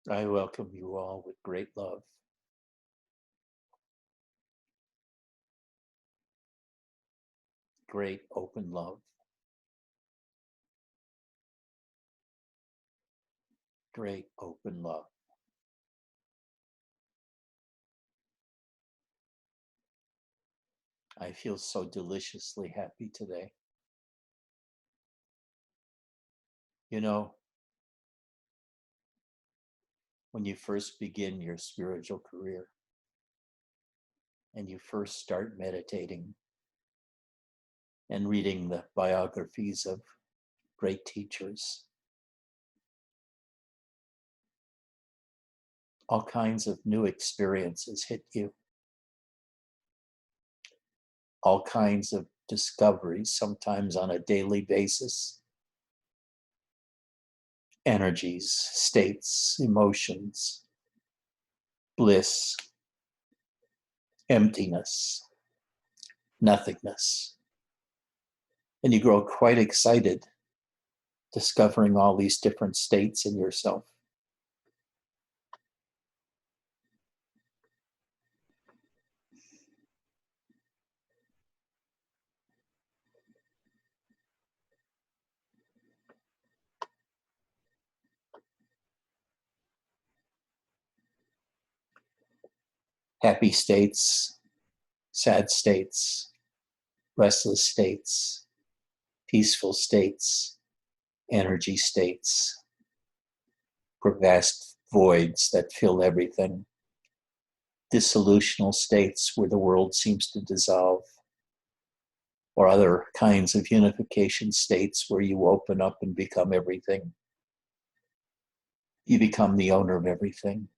I welcome you all with great love. Great open love. Great open love. I feel so deliciously happy today. You know, when you first begin your spiritual career and you first start meditating and reading the biographies of great teachers, all kinds of new experiences hit you, all kinds of discoveries, sometimes on a daily basis, energies, states, emotions, bliss, emptiness, nothingness. And you grow quite excited discovering all these different states in yourself. Happy states, sad states, restless states, peaceful states, energy states, vast voids that fill everything, dissolutional states where the world seems to dissolve, or other kinds of unification states where you open up and become everything. You become the owner of everything.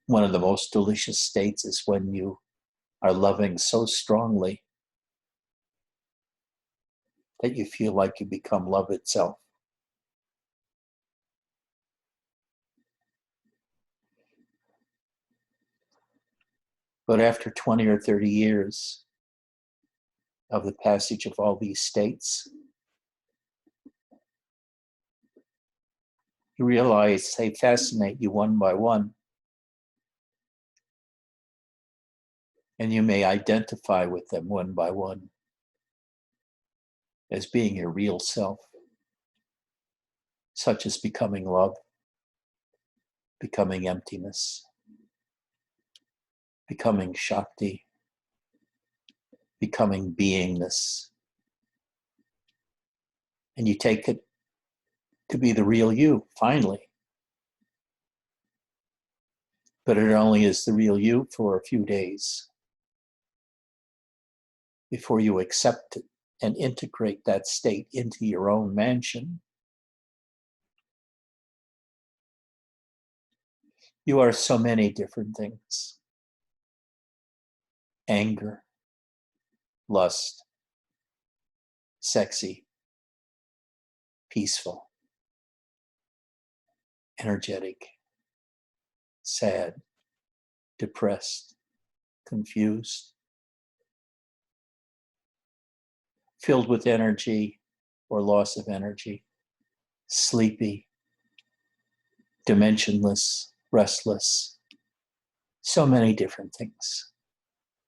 One of the most delicious states is when you are loving so strongly that you feel like you become love itself. But after 20 or 30 years of the passage of all these states, you realize they fascinate you one by one. And you may identify with them one by one as being your real self, such as becoming love, becoming emptiness, becoming Shakti, becoming beingness. And you take it to be the real you, finally. But it only is the real you for a few days before you accept it and integrate that state into your own mansion. You are so many different things: anger, lust, sexy, peaceful, energetic, sad, depressed, confused, filled with energy or loss of energy, sleepy, dimensionless, restless. So many different things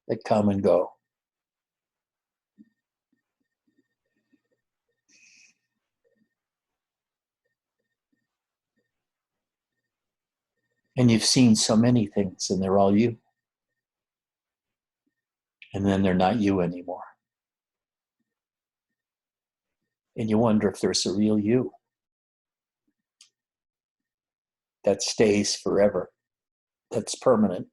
that come and go. And you've seen so many things, and they're all you. And then they're not you anymore. And you wonder if there's a real you that stays forever, that's permanent,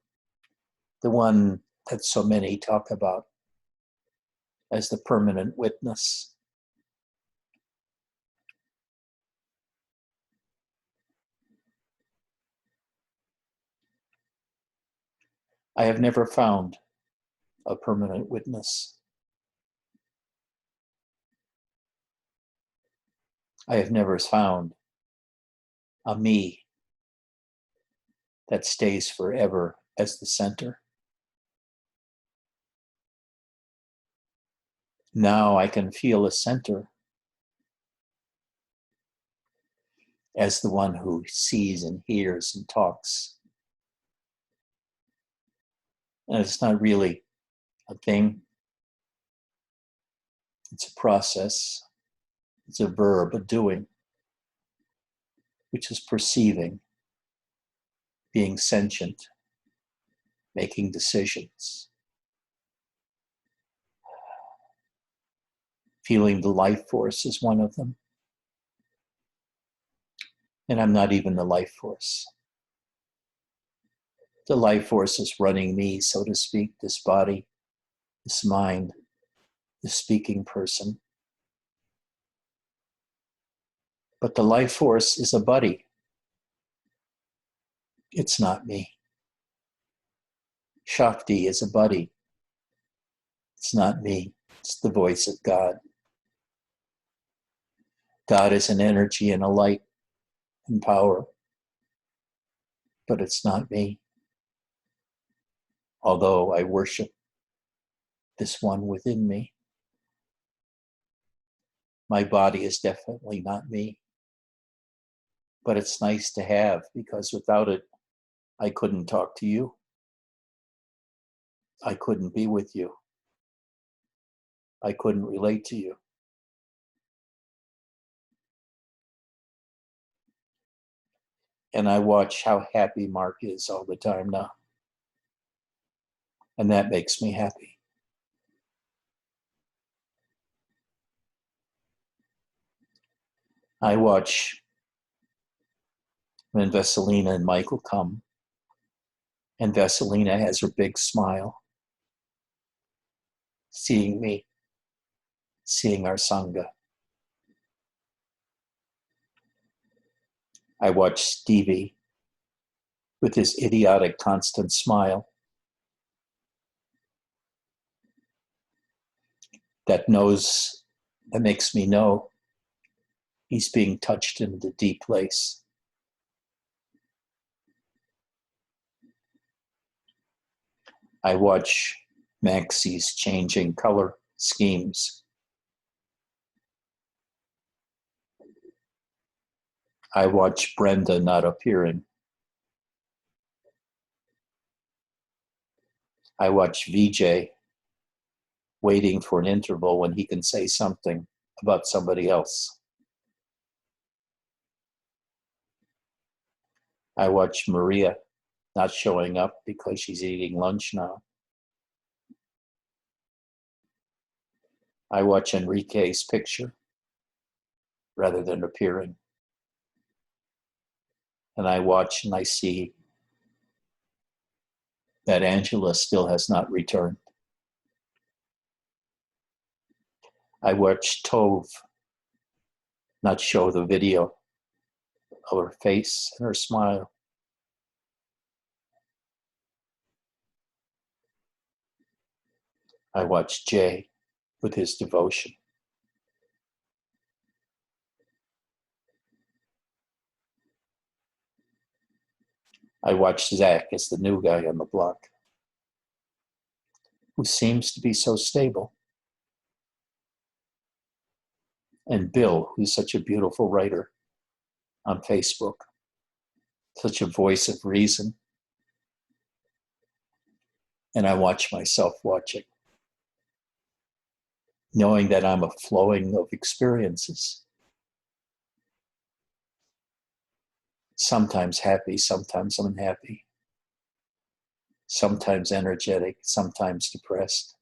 the one that so many talk about as the permanent witness. I have never found a permanent witness. I have never found a me that stays forever as the center. Now I can feel a center as the one who sees and hears and talks. And it's not really a thing. It's a process. It's a verb, a doing, which is perceiving, being sentient, making decisions, feeling the life force is one of them. And I'm not even the life force. The life force is running me, so to speak, this body, this mind, the speaking person. But the life force is a buddy. It's not me. Shakti is a buddy. It's not me. It's the voice of God. God is an energy and a light and power. But it's not me. Although I worship this one within me. My body is definitely not me. But it's nice to have, because without it, I couldn't talk to you. I couldn't be with you. I couldn't relate to you. And I watch how happy Mark is all the time now. And that makes me happy. I watch when Vesselina and Michael come, and Vesselina has her big smile, seeing me, seeing our Sangha. I watch Stevie with his idiotic constant smile that makes me know he's being touched in the deep place. I watch Maxie's changing color schemes. I watch Brenda not appearing. I watch VJ waiting for an interval when he can say something about somebody else. I watch Maria not showing up because she's eating lunch now. I watch Enrique's picture rather than appearing. And I watch and I see that Angela still has not returned. I watch Tove not show the video of her face and her smile. I watch Jay with his devotion. I watch Zach as the new guy on the block, who seems to be so stable. And Bill, who's such a beautiful writer on Facebook, such a voice of reason. And I watch myself watching, knowing that I'm a flowing of experiences. Sometimes happy, sometimes unhappy. Sometimes energetic, sometimes depressed.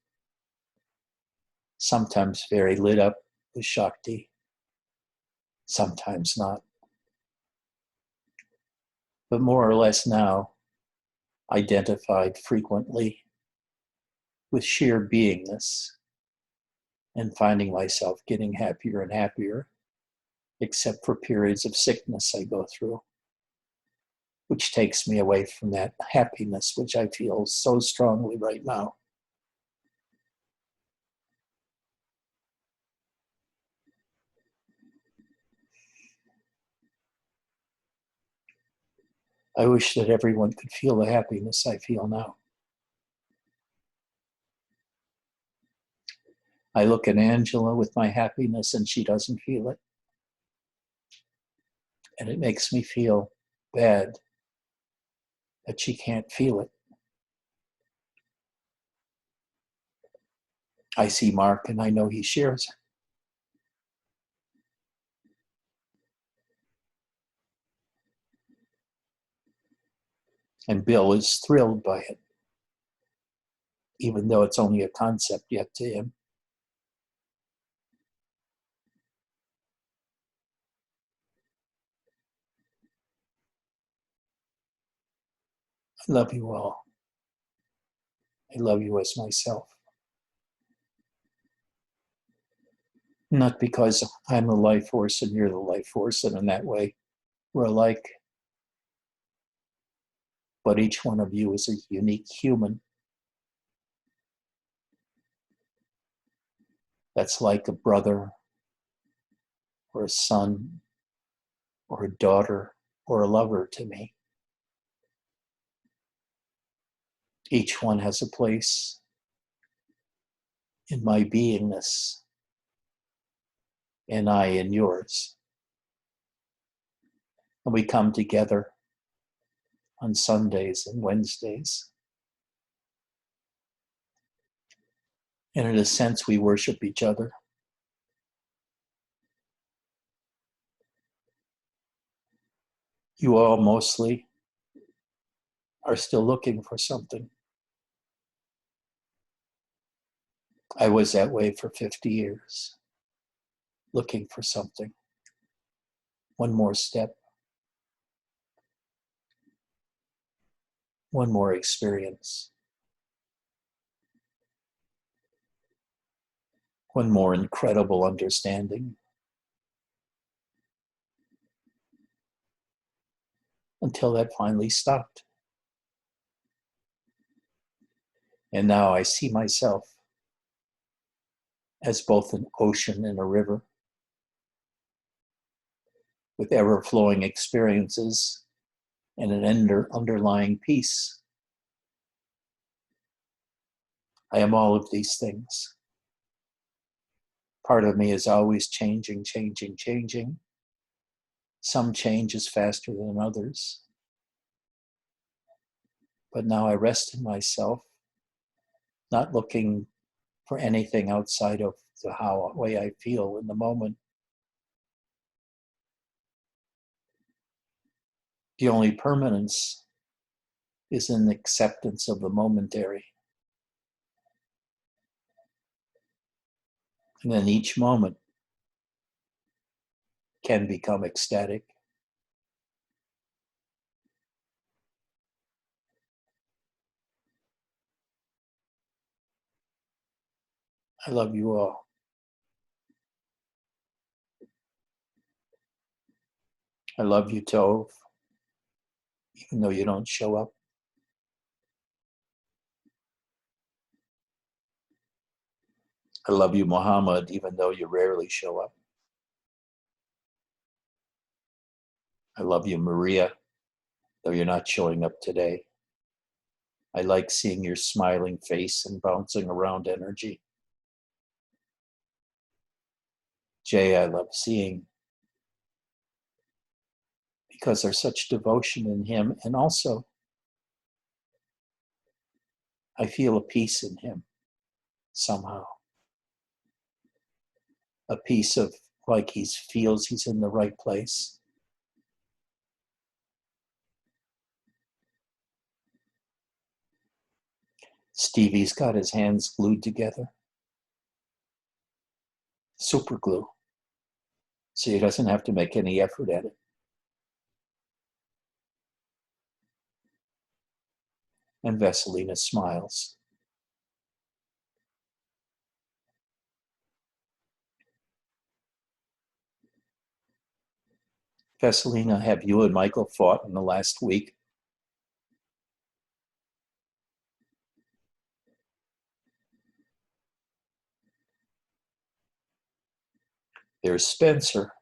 Sometimes very lit up with Shakti, sometimes not. But more or less now, identified frequently with sheer beingness and finding myself getting happier and happier, except for periods of sickness I go through, which takes me away from that happiness, which I feel so strongly right now. I wish that everyone could feel the happiness I feel now. I look at Angela with my happiness and she doesn't feel it. And it makes me feel bad that she can't feel it. I see Mark and I know he shares it. And Bill is thrilled by it, even though it's only a concept yet to him. I love you all. I love you as myself. Not because I'm the life force and you're the life force, and in that way we're alike. But each one of you is a unique human that's like a brother or a son or a daughter or a lover to me. Each one has a place in my beingness, and I in yours. And we come together on Sundays and Wednesdays. And in a sense, we worship each other. You all mostly are still looking for something. I was that way for 50 years, looking for something. One more step, one more experience, one more incredible understanding, until that finally stopped. And now I see myself as both an ocean and a river, with ever-flowing experiences and an underlying peace. I am all of these things. Part of me is always changing, changing, changing. Some change is faster than others. But now I rest in myself, not looking for anything outside of the way I feel in the moment. The only permanence is in acceptance of the momentary. And then each moment can become ecstatic. I love you all. I love you, Tove, even though you don't show up. I love you, Muhammad, even though you rarely show up. I love you, Maria, though you're not showing up today. I like seeing your smiling face and bouncing around energy. Jay, I love seeing, because there's such devotion in him. And also, I feel a peace in him somehow. A piece of like he feels he's in the right place. Stevie's got his hands glued together. Super glue. So he doesn't have to make any effort at it. And Vasilina smiles. Vasilina, have you and Michael fought in the last week? There's Spencer,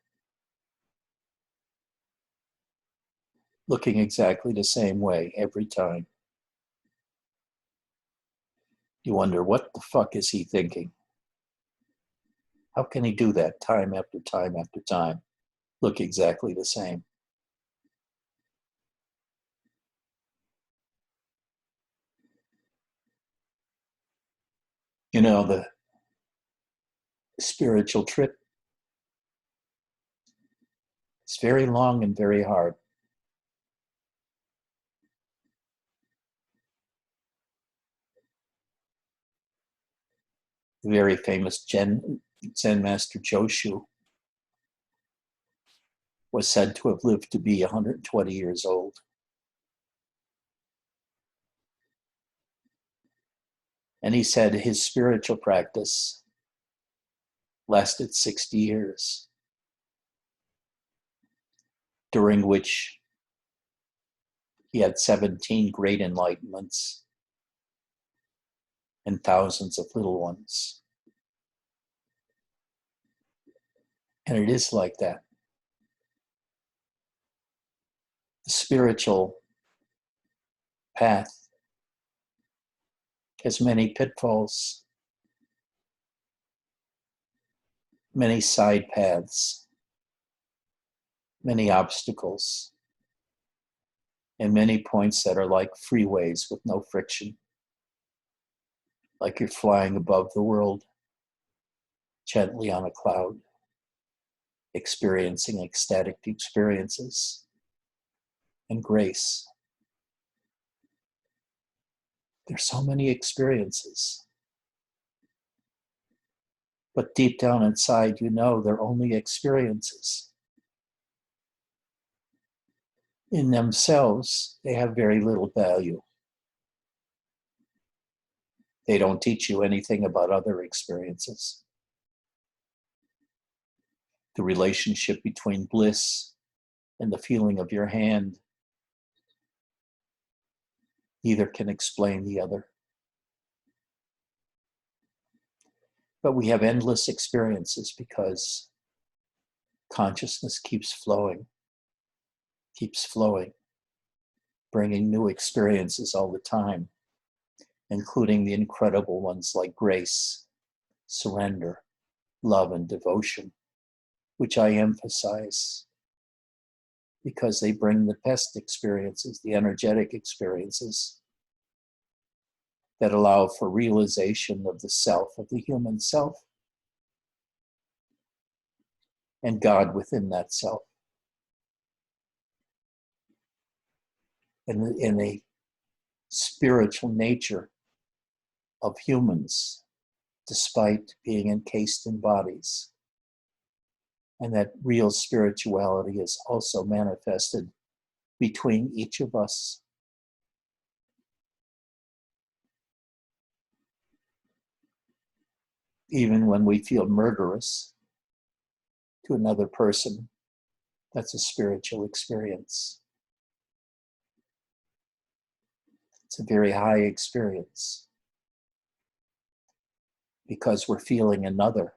looking exactly the same way every time. You wonder, what the fuck is he thinking? How can he do that time after time after time? Look exactly the same. You know, the spiritual trip is very long and very hard. The very famous Zen master Joshu was said to have lived to be 120 years old. And he said his spiritual practice lasted 60 years, during which he had 17 great enlightenments and thousands of little ones. And it is like that. The spiritual path has many pitfalls, many side paths, many obstacles, and many points that are like freeways with no friction, like you're flying above the world gently on a cloud, experiencing ecstatic experiences and grace. There's so many experiences, but deep down inside, you know they're only experiences. In themselves, they have very little value. They don't teach you anything about other experiences. The relationship between bliss and the feeling of your hand, neither can explain the other. But we have endless experiences because consciousness keeps flowing, bringing new experiences all the time, including the incredible ones like grace, surrender, love, and devotion, which I emphasize because they bring the best experiences, the energetic experiences that allow for realization of the self, of the human self, and God within that self. In a spiritual nature of humans, despite being encased in bodies. And that real spirituality is also manifested between each of us. Even when we feel murderous to another person, that's a spiritual experience. It's a very high experience because we're feeling another.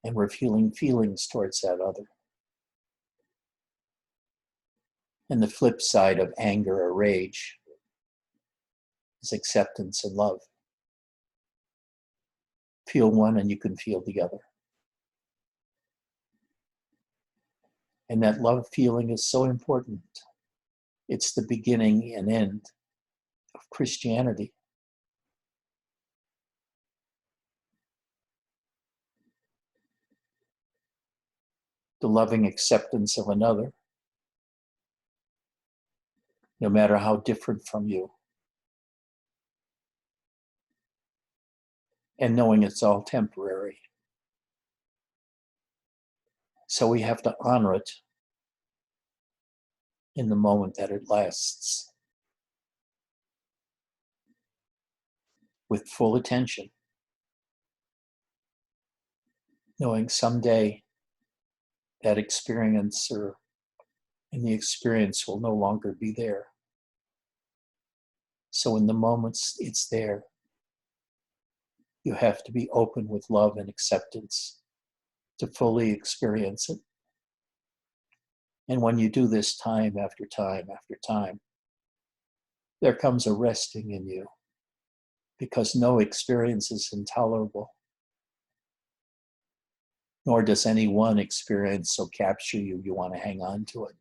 And we're feeling feelings towards that other. And the flip side of anger or rage is acceptance and love. Feel one and you can feel the other. And that love feeling is so important. It's the beginning and end of Christianity. The loving acceptance of another, no matter how different from you. And knowing it's all temporary. So we have to honor it in the moment that it lasts. With full attention. Knowing someday that experiencer and the experience will no longer be there. So in the moments it's there, you have to be open with love and acceptance to fully experience it. And when you do this time after time after time, there comes a resting in you because no experience is intolerable, nor does any one experience so capture you, you want to hang on to it.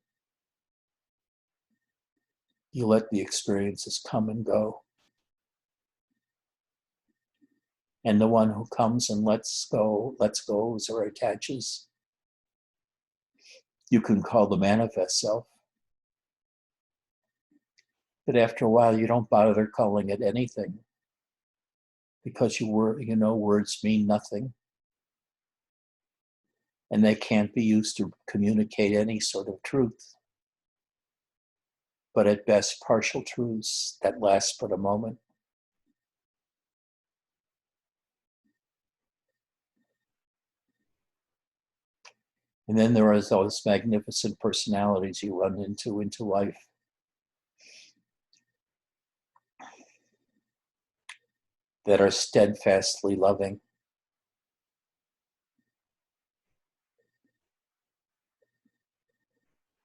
You let the experiences come and go. And the one who comes and lets go or attaches, you can call the manifest self. But after a while, you don't bother calling it anything because you know words mean nothing. And they can't be used to communicate any sort of truth. But at best, partial truths that last but a moment. And then there are those magnificent personalities you run into life. That are steadfastly loving.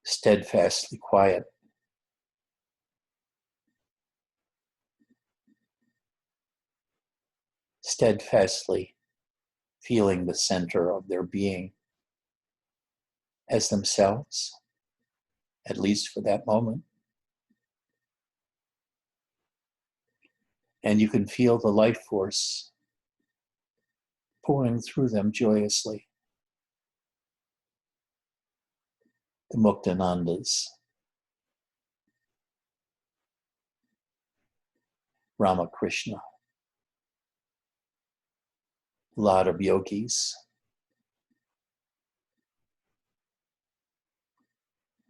Steadfastly quiet. Steadfastly feeling the center of their being as themselves, at least for that moment. And you can feel the life force pouring through them joyously. The Muktanandas, Ramakrishna, a lot of yogis,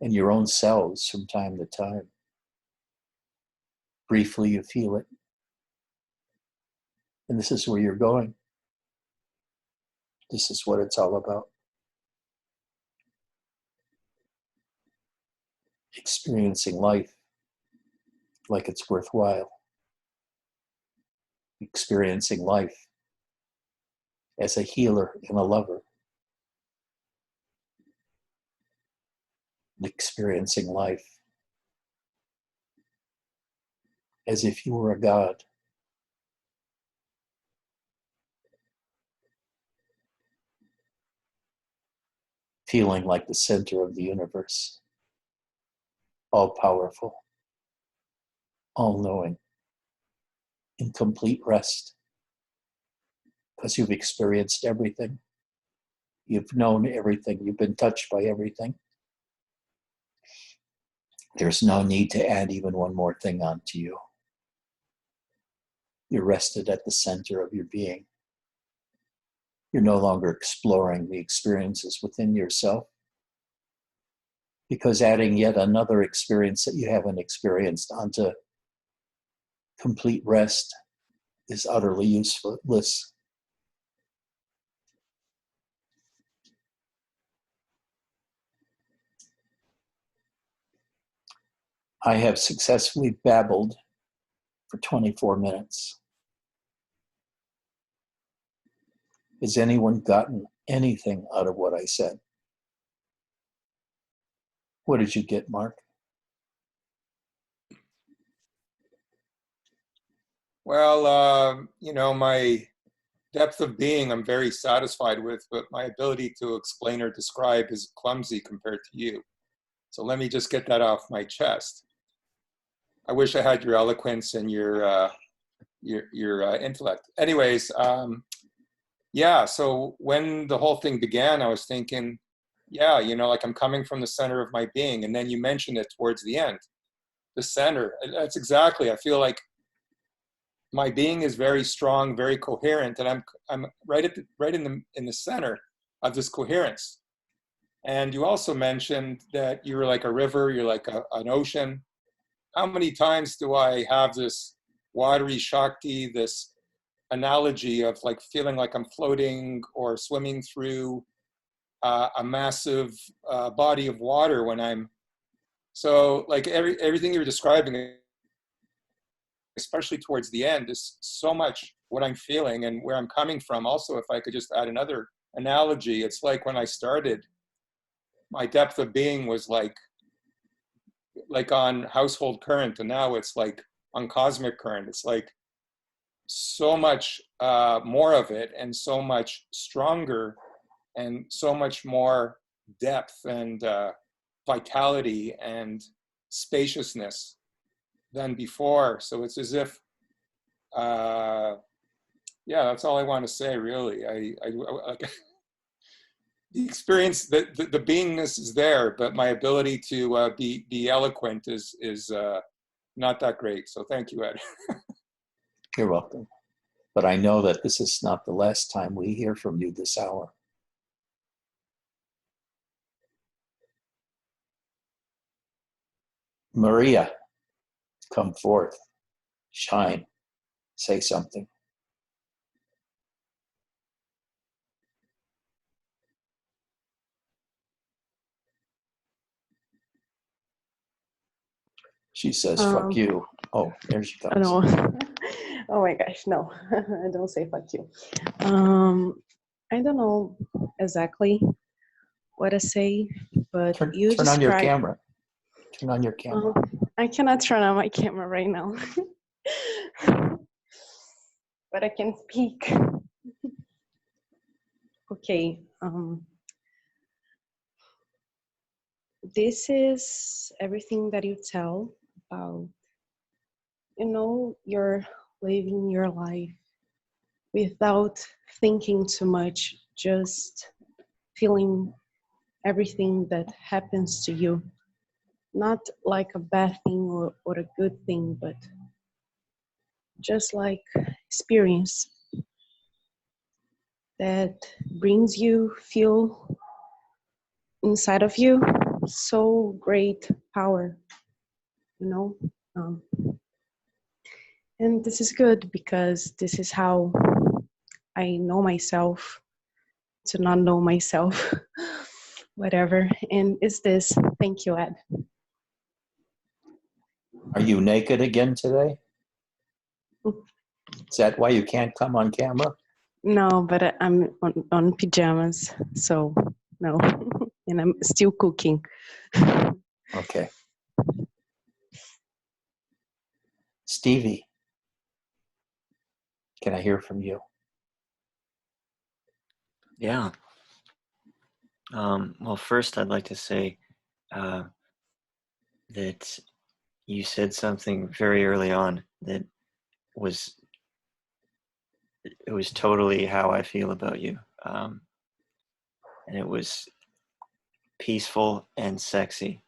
and your own selves from time to time. Briefly, you feel it. And this is where you're going. This is what it's all about. Experiencing life like it's worthwhile. Experiencing life as a healer and a lover. Experiencing life as if you were a god. Feeling like the center of the universe. All powerful. All knowing. In complete rest. Because you've experienced everything. You've known everything. You've been touched by everything. There's no need to add even one more thing onto you. You're rested at the center of your being. You're no longer exploring the experiences within yourself, because adding yet another experience that you haven't experienced onto complete rest is utterly useless. I have successfully babbled for 24 minutes. Has anyone gotten anything out of what I said? What did you get, Mark? Well, my depth of being I'm very satisfied with, but my ability to explain or describe is clumsy compared to you. So let me just get that off my chest. I wish I had your eloquence and your intellect. Anyways, yeah, so when the whole thing began, I was thinking, yeah, like I'm coming from the center of my being. And then you mentioned it towards the end, the center. That's exactly, I feel like my being is very strong, very coherent, and I'm right in the center of this coherence. And you also mentioned that you're like a river, you're like an ocean. How many times do I have this watery Shakti, this analogy of like feeling like I'm floating or swimming through a massive body of water when I'm, so like everything you're describing, especially towards the end, is so much what I'm feeling and where I'm coming from. Also, if I could just add another analogy, it's like when I started, my depth of being was like on household current, and now it's like on cosmic current. It's like so much more of it, and so much stronger, and so much more depth and vitality and spaciousness. than before. So it's as if, yeah, that's all I want to say, really. The experience, the beingness is there, but my ability to be eloquent is not that great. So thank you, Ed. You're welcome. But I know that this is not the last time we hear from you this hour. Maria, come forth, shine, say something. She says, fuck you. Oh, there she comes. No. Oh my gosh, no. I don't say fuck you. I don't know exactly what to say, but you turn on your describe. camera. Turn on your camera. I cannot turn on my camera right now. But I can speak. Okay. This is everything that you tell about, you're living your life without thinking too much, just feeling everything that happens to you. Not like a bad thing or a good thing, but just like experience that brings you, feel inside of you so great power, you know. And this is good because this is how I know myself to not know myself, whatever. And it's this. Thank you, Ed. Are you naked again today? Is that why you can't come on camera? No, but I'm on pajamas, so no. And I'm still cooking. Okay. Stevie, can I hear from you? Yeah. Well, first I'd like to say that you said something very early on that was totally how I feel about you. And it was peaceful and sexy.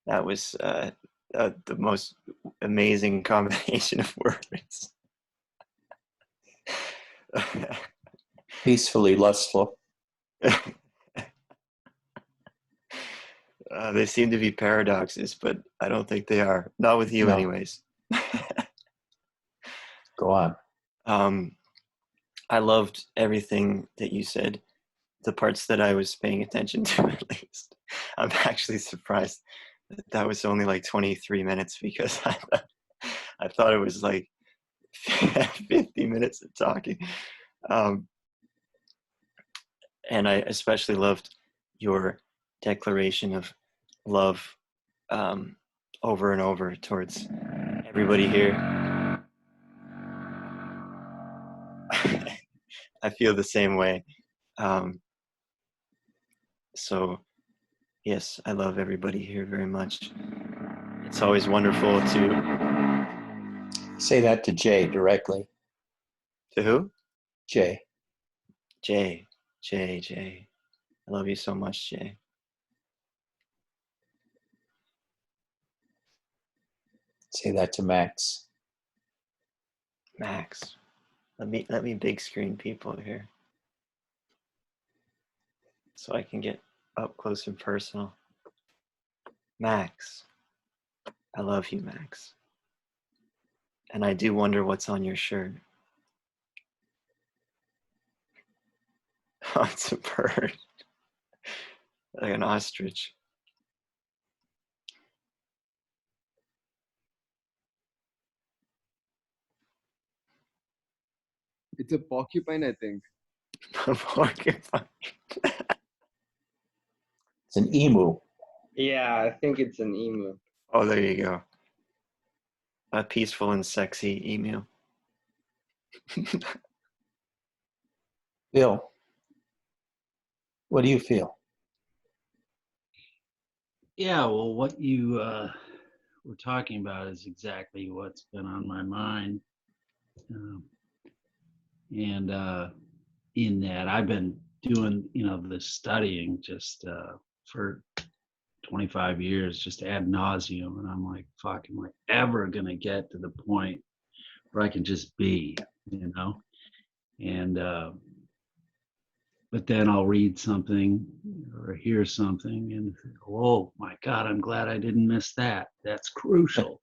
That was the most amazing combination of words. Peacefully lustful. They seem to be paradoxes, but I don't think they are. Not with you, No. anyways. Go on. I loved everything that you said. The parts that I was paying attention to, at least. I'm actually surprised that was only like 23 minutes because I thought it was like 50 minutes of talking. And I especially loved your declaration of love over and over towards everybody here. I feel the same way. So, yes, I love everybody here very much. It's always wonderful to... Say that to Jay directly. To who? Jay. Jay. I love you so much, Jay. Say that to Max. Max. Let me big screen people here so I can get up close and personal. Max. I love you, Max. And I do wonder what's on your shirt. Oh, it's a bird. Like an ostrich. It's a porcupine, I think. A porcupine. It's an emu. Yeah, I think it's an emu. Oh, there you go. A peaceful and sexy emu. Bill, what do you feel? Yeah, well, what you we're talking about is exactly what's been on my mind. Um, and in that, I've been doing, this studying just for 25 years, just ad nauseum. And I'm like, fuck, am I ever going to get to the point where I can just be, And, but then I'll read something or hear something and, oh my God, I'm glad I didn't miss that. That's crucial.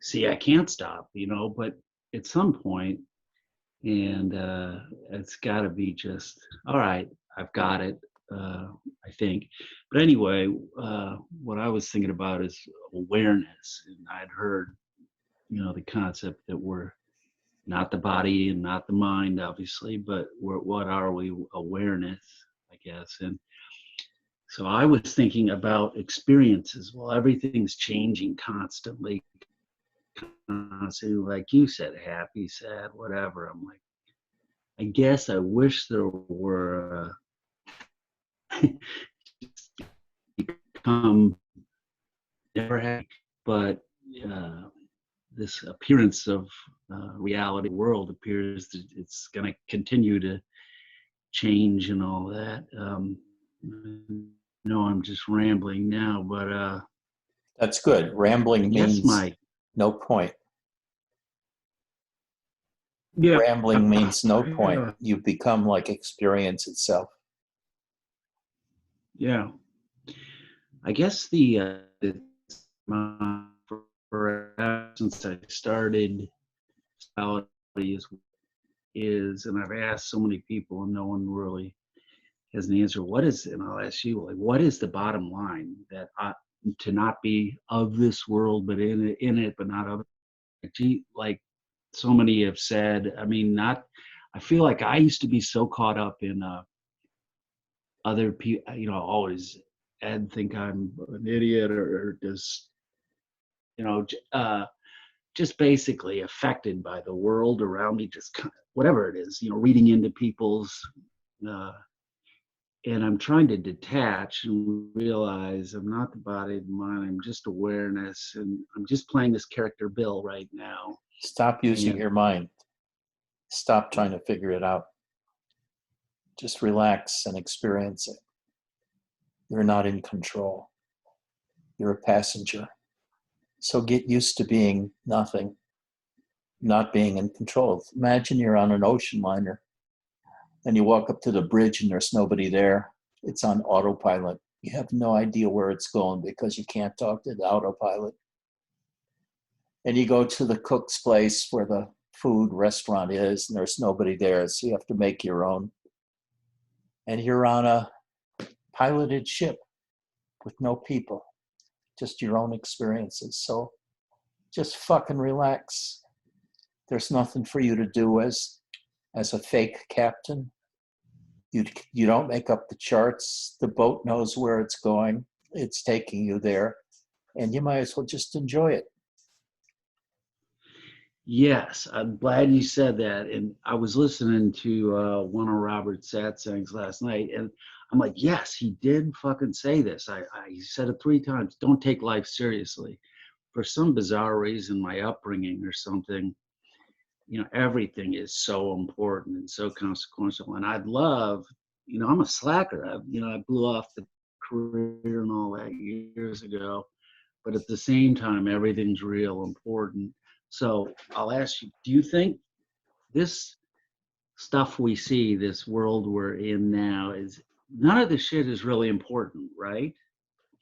See, I can't stop, but at some point, and it's got to be just, all right, I've got it, I think. But anyway, what I was thinking about is awareness. And I'd heard, the concept that we're not the body and not the mind, obviously, but what are we? Awareness, I guess. And so I was thinking about experiences. Well, everything's changing constantly. Like you said, happy, sad, whatever. I'm like, I guess I wish there were become never happy, but this appearance of reality world appears that it's going to continue to change and all that. No, I'm just rambling now, but That's good. Rambling means no point. Yeah. Rambling means no point. You become like experience itself. Yeah. I guess since I started is, and I've asked so many people and no one really has an answer. What is, and I'll ask you, like, what is the bottom line that to not be of this world, but in it, but not of it? Like so many have said, I mean, I feel like I used to be so caught up in other people, always and think I'm an idiot or just, just basically affected by the world around me, just kind of, whatever it is, reading into people's, and I'm trying to detach and realize I'm not the body, the mind, I'm just awareness, and I'm just playing this character Bill right now. Stop using your mind. Stop trying to figure it out. Just relax and experience it. You're not in control. You're a passenger. So get used to being nothing, not being in control. Imagine you're on an ocean liner and you walk up to the bridge and there's nobody there. It's on autopilot. You have no idea where it's going because you can't talk to the autopilot. And you go to the cook's place where the food restaurant is and there's nobody there, so you have to make your own. And you're on a piloted ship with no people, just your own experiences. So just fucking relax. There's nothing for you to do as a fake captain. You don't make up the charts. The boat knows where it's going. It's taking you there. And you might as well just enjoy it. Yes, I'm glad you said that. And I was listening to one of Robert Satsangs last night, and I'm like, yes, he did fucking say this. He said it 3 times. Don't take life seriously. For some bizarre reason, my upbringing or something, everything is so important and so consequential. And I'd love, I'm a slacker. I blew off the career and all that years ago. But at the same time, everything's real important. So I'll ask you, do you think this stuff we see, this world we're in now, is none of the shit is really important, right?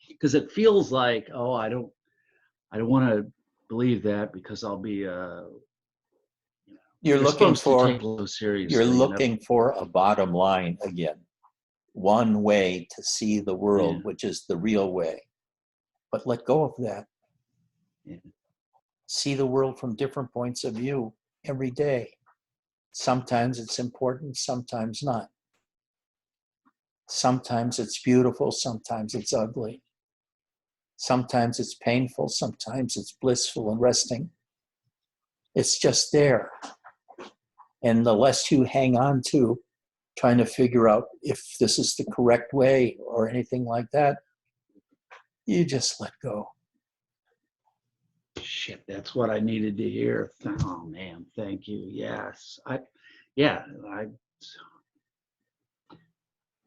Because it feels like, oh, I don't want to believe that because I'll be you're looking for take it seriously, you're looking for a bottom line again. One way to see the world, which is the real way. But let go of that. Yeah. See the world from different points of view every day. Sometimes it's important, sometimes not. Sometimes it's beautiful, sometimes it's ugly. Sometimes it's painful, sometimes it's blissful and resting. It's just there. And the less you hang on to trying to figure out if this is the correct way or anything like that, you just let go. Shit, that's what I needed to hear. Oh man, thank you. Yes.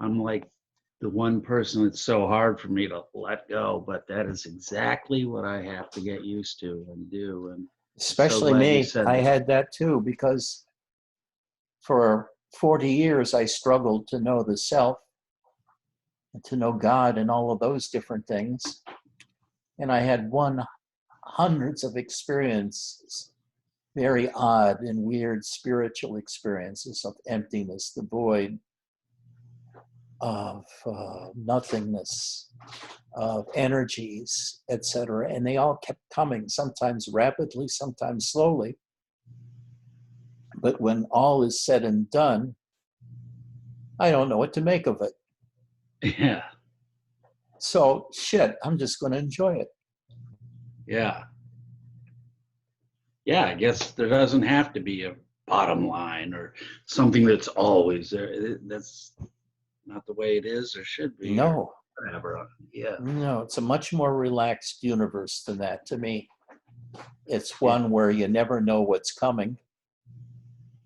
I'm like the one person that's so hard for me to let go, but that is exactly what I have to get used to and do. And Especially glad you me. said I that. had that too, because for 40 years I struggled to know the self and to know God and all of those different things. And I had hundreds of experiences, very odd and weird spiritual experiences of emptiness, the void, of nothingness, of energies, etc. And they all kept coming, sometimes rapidly, sometimes slowly. But when all is said and done, I don't know what to make of it. Yeah. So shit, I'm just going to enjoy it. Yeah. Yeah. I guess there doesn't have to be a bottom line or something that's always there. That's not the way it is or should be. No, Or whatever. Yeah. no, it's a much more relaxed universe than that to me. It's one where you never know what's coming,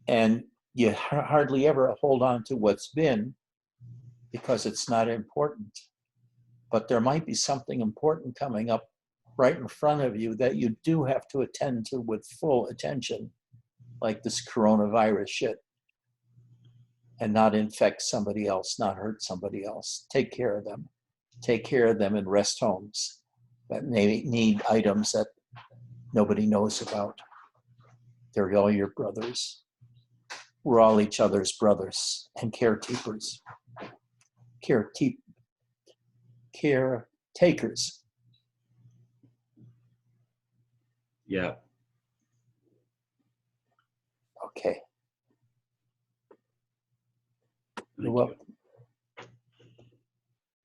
and you hardly ever hold on to what's been because it's not important. But there might be something important coming up right in front of you that you do have to attend to with full attention, like this coronavirus shit, and not infect somebody else, not hurt somebody else. Take care of them. Take care of them in rest homes that may need items that nobody knows about. They're all your brothers. We're all each other's brothers and caretakers. Caretakers. Yeah. Okay. Thank Well,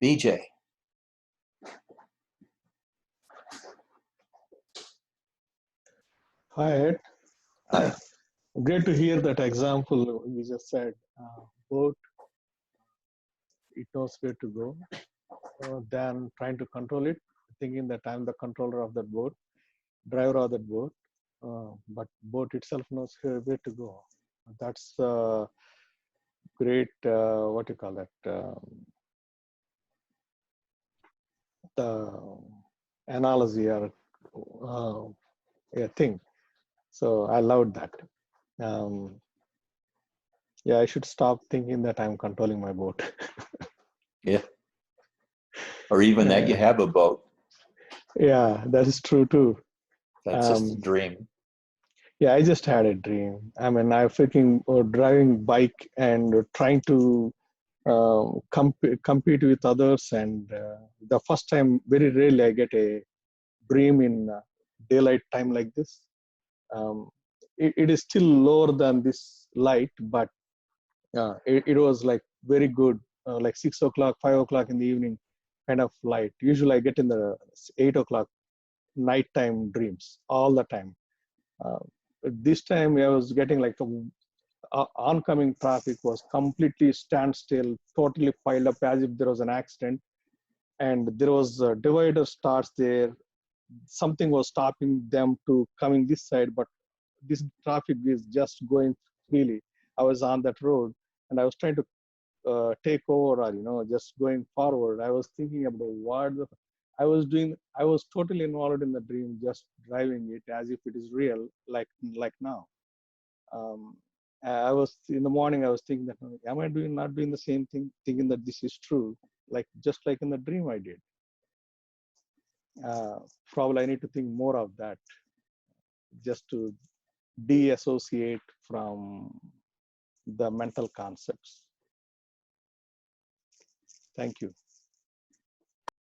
you. BJ. Hi, Ed. Hi. Great to hear that example you just said. Boat, it knows where to go, than trying to control it, thinking that I'm the controller of that boat, driver of that boat. But boat itself knows where to go. That's great. What do you call that? The analogy or thing. So I loved that. Yeah, I should stop thinking that I'm controlling my boat. Yeah. Or even that you have a boat. Yeah, that is true too. That's just a dream. Yeah, I just had a dream. I mean, I freaking driving bike and trying to compete with others. And the first time, very rarely, I get a dream in daylight time like this. It is still lower than this light, but it was like very good, like 6 o'clock, 5 o'clock in the evening kind of light. Usually I get in the 8 o'clock nighttime dreams all the time. Uh, this time I was getting like oncoming traffic was completely standstill, totally piled up as if there was an accident. And there was a divider starts there. Something was stopping them to coming this side, but this traffic is just going freely. I was on that road and I was trying to take over, or just going forward. I was thinking about I was doing. I was totally involved in the dream, just driving it as if it is real, like now. um, I was in the morning, I was thinking that, am I not doing the same thing, thinking that this is true, like just like in the dream I did. Probably I need to think more of that, just to deassociate from the mental concepts. Thank you.